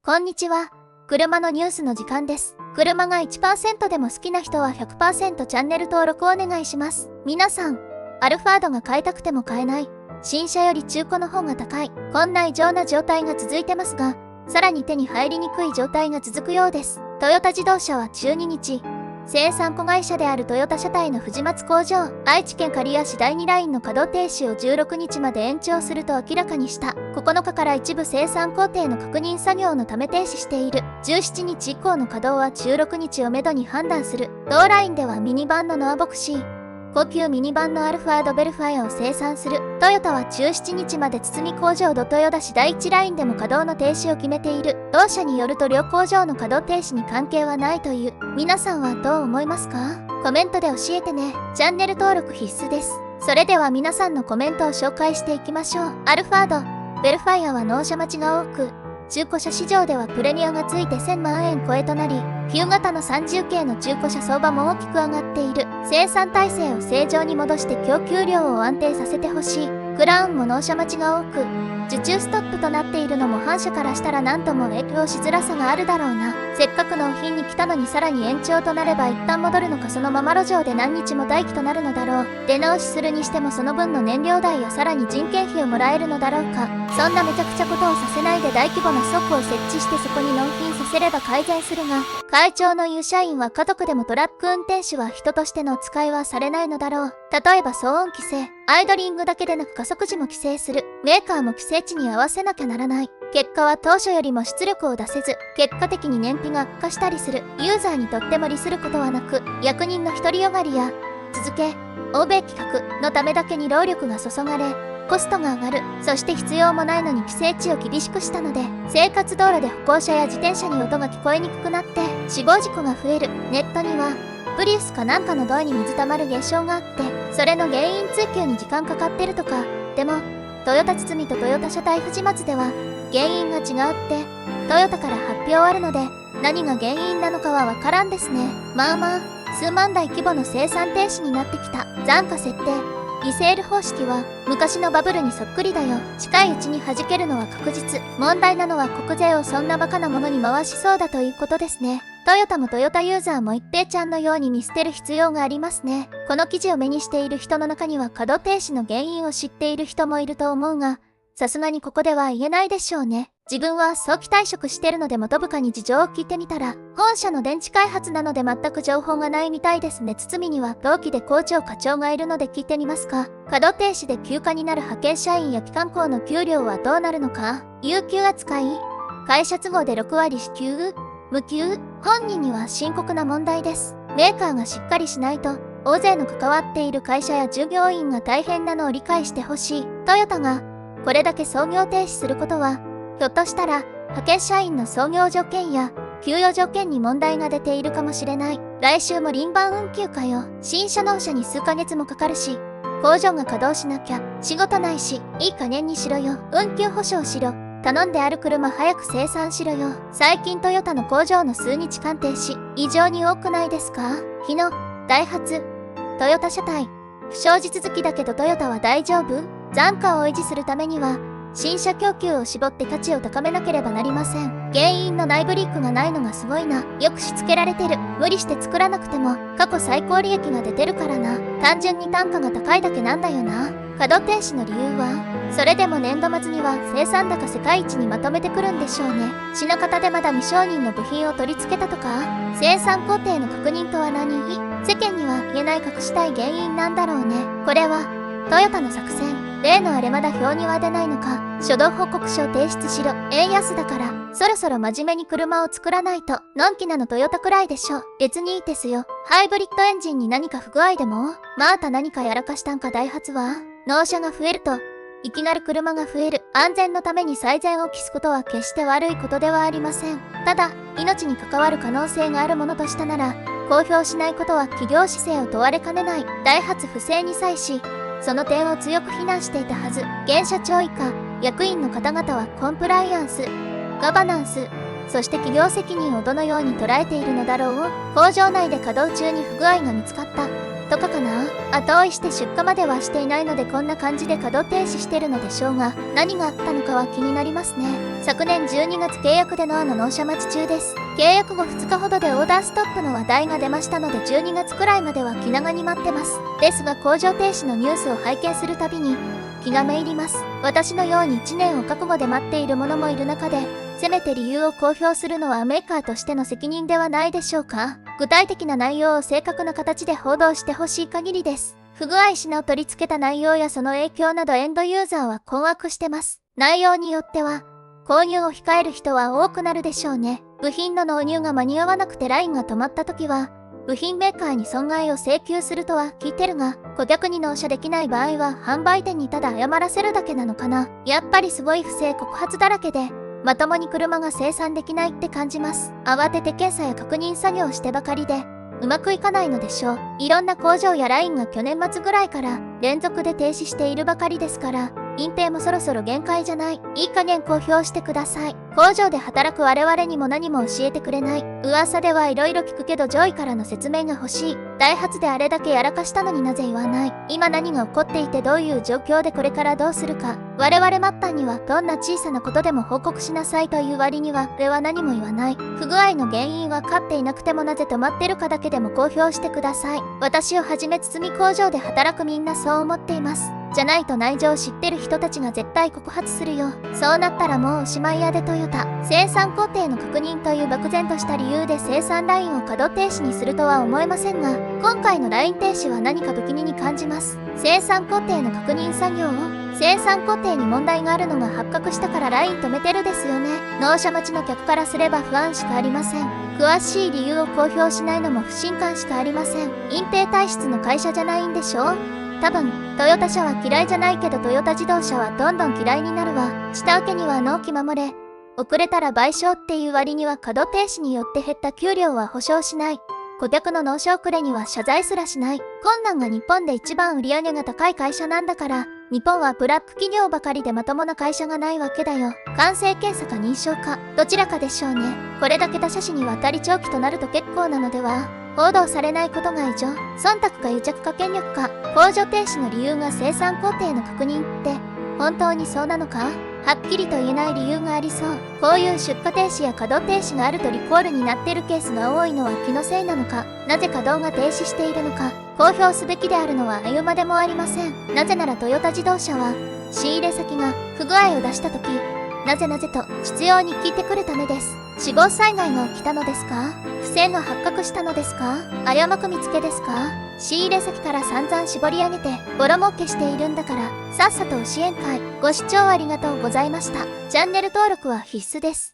こんにちは。車のニュースの時間です。車が 1% でも好きな人は 100% チャンネル登録お願いします。皆さん、アルファードが買いたくても買えない。新車より中古の方が高い。こんな異常な状態が続いてますが、さらに手に入りにくい状態が続くようです。トヨタ自動車は12日、生産子会社であるトヨタ車体の藤松工場、愛知県刈谷市第2ラインの稼働停止を16日まで延長すると明らかにした。9日から一部生産工程の確認作業のため停止している。17日以降の稼働は16日をめどに判断する。同ラインではミニバンのノアボクシー、高級ミニバンのアルファードベルファイアを生産する。トヨタは17日まで堤工場豊田市第1ラインでも稼働の停止を決めている。同社によると両工場の稼働停止に関係はないという。皆さんはどう思いますか？コメントで教えてね。チャンネル登録必須です。それでは皆さんのコメントを紹介していきましょう。アルファード、ベルファイアは納車待ちが多く、中古車市場ではプレミアがついて1000万円超えとなり、旧型の30系の中古車相場も大きく上がっている。生産体制を正常に戻して供給量を安定させてほしい。クラウンも納車待ちが多く、受注ストップとなっているのも反社からしたら何とも影響しづらさがあるだろうな。せっかく納品に来たのにさらに延長となれば一旦戻るのか、そのまま路上で何日も待機となるのだろう。出直しするにしてもその分の燃料代やさらに人件費をもらえるのだろうか。そんなめちゃくちゃことをさせないで大規模な倉庫を設置してそこに納品させれば改善するが、会長の言う社員は家族でもトラック運転手は人としての扱いはされないのだろう。例えば騒音規制、アイドリングだけでなく加速時も規制する。メーカーも規制値に合わせなきゃならない。結果は当初よりも出力を出せず、結果的に燃費が悪化したりする。ユーザーにとっても利することはなく、役人の独りよがりや、続け、欧米企画のためだけに労力が注がれ、コストが上がる。そして必要もないのに規制値を厳しくしたので、生活道路で歩行者や自転車に音が聞こえにくくなって死亡事故が増える。ネットにはプリウスかなんかのドアに水たまる現象があって、それの原因追及に時間かかってるとか。でもトヨタ堤とトヨタ車体藤松では原因が違うってトヨタから発表あるので、何が原因なのかはわからんですね。まあ数万台規模の生産停止になってきた。残価設定、リセール方式は昔のバブルにそっくりだよ。近いうちに弾けるのは確実。問題なのは国税をそんなバカなものに回しそうだということですね。トヨタもトヨタユーザーも一平ちゃんのように見捨てる必要がありますね。この記事を目にしている人の中には稼働停止の原因を知っている人もいると思うが、さすがにここでは言えないでしょうね。自分は早期退職してるので元部下に事情を聞いてみたら、本社の電池開発なので全く情報がないみたいですね。堤には同期で工場課長がいるので聞いてみますか。稼働停止で休暇になる派遣社員や機関校の給料はどうなるのか。有給扱い、会社都合で6割支給、無給。本人には深刻な問題です。メーカーがしっかりしないと、大勢の関わっている会社や従業員が大変なのを理解してほしい。トヨタがこれだけ操業停止することは、ひょっとしたら派遣社員の操業条件や給与条件に問題が出ているかもしれない。来週も輪番運休かよ。新車納車に数ヶ月もかかるし、工場が稼働しなきゃ仕事ないし、いい加減にしろよ。運休保証しろ。頼んである車早く生産しろよ。最近トヨタの工場の数日間停止、異常に多くないですか？日野、ダイハツ、トヨタ車体。不祥事続きだけどトヨタは大丈夫？残価を維持するためには、新車供給を絞って価値を高めなければなりません。原因の内部リークがないのがすごいな。よくしつけられてる。無理して作らなくても過去最高利益が出てるからな。単純に単価が高いだけなんだよな。稼働停止の理由は、それでも年度末には生産高世界一にまとめてくるんでしょうね。品方でまだ未承認の部品を取り付けたとか、生産工程の確認とは何？世間には言えない隠したい原因なんだろうね。これはトヨタの作戦。例のあれまだ表には出ないのか。初動報告書を提出しろ。円安だからそろそろ真面目に車を作らないと。のんきなのトヨタくらいでしょ。別にいいですよ。ハイブリッドエンジンに何か不具合でもまた何かやらかしたんか。ダイハツは納車が増えるといきなり車が増える。安全のために最善を期すことは決して悪いことではありません。ただ命に関わる可能性があるものとしたなら、公表しないことは企業姿勢を問われかねない。ダイハツ不正に際し、その点を強く非難していたはず。現社長以下役員の方々はコンプライアンス、ガバナンス、そして企業責任をどのように捉えているのだろう。工場内で稼働中に不具合が見つかった。とかかな。後追いして出荷まではしていないのでこんな感じで稼働停止してるのでしょうが、何があったのかは気になりますね。昨年12月契約での納車待ち中です。契約後2日ほどでオーダーストップの話題が出ましたので12月くらいまでは気長に待ってます。ですが工場停止のニュースを拝見するたびに気がめいります。私のように1年を覚悟で待っている者もいる中で、せめて理由を公表するのはメーカーとしての責任ではないでしょうか。具体的な内容を正確な形で報道してほしい限りです。不具合品を取り付けた内容やその影響などエンドユーザーは困惑してます。内容によっては、購入を控える人は多くなるでしょうね。部品の納入が間に合わなくてラインが止まった時は、部品メーカーに損害を請求するとは聞いてるが、顧客に納車できない場合は販売店にただ謝らせるだけなのかな。やっぱりすごい不正告発だらけで、まともに車が生産できないって感じます。慌てて検査や確認作業をしてばかりで、うまくいかないのでしょう。いろんな工場やラインが去年末ぐらいから連続で停止しているばかりですから、隠蔽もそろそろ限界じゃない。いい加減公表してください。工場で働く我々にも何も教えてくれない。噂ではいろいろ聞くけど上位からの説明が欲しい。ダイハツであれだけやらかしたのになぜ言わない。今何が起こっていてどういう状況でこれからどうするか。我々末端にはどんな小さなことでも報告しなさいという割にはこれは何も言わない。不具合の原因は分かっていなくてもなぜ止まってるかだけでも公表してください。私をはじめ包み工場で働くみんなそう思っています。じゃないと内情を知ってる人たちが絶対告発するよ。そうなったらもうおしまいやで。トヨタ。生産工程の確認という漠然とした理由で生産ラインを稼働停止にするとは思えませんが、今回のライン停止は何か不気味に感じます。生産工程の確認作業を生産工程に問題があるのが発覚したからライン止めてるですよね。納車待ちの客からすれば不安しかありません。詳しい理由を公表しないのも不信感しかありません。隠蔽体質の会社じゃないんでしょ。多分トヨタ車は嫌いじゃないけどトヨタ自動車はどんどん嫌いになるわ。下請けには納期守れ、遅れたら賠償っていう割には稼働停止によって減った給料は保証しない。顧客の納車遅れには謝罪すらしない。困難が日本で一番売り上げが高い会社なんだから、日本はブラック企業ばかりでまともな会社がないわけだよ。完成検査か認証か、どちらかでしょうね。これだけ他社種に渡り長期となると結構なのでは。報道されないことが異常。忖度か癒着か権力か。工場停止の理由が生産工程の確認って本当にそうなのか。はっきりと言えない理由がありそう。こういう出荷停止や稼働停止があるとリコールになっているケースが多いのは気のせいなのか、なぜ稼働が停止しているのか、公表すべきであるのは言うまでもありません。なぜならトヨタ自動車は仕入れ先が不具合を出した時、なぜと必要に聞いてくるためです。死亡災害が起きたのですか？不正が発覚したのですか？誤く見つけですか？仕入れ先から散々絞り上げてボロ儲けしているんだからさっさと教えんかい。ご視聴ありがとうございました。チャンネル登録は必須です。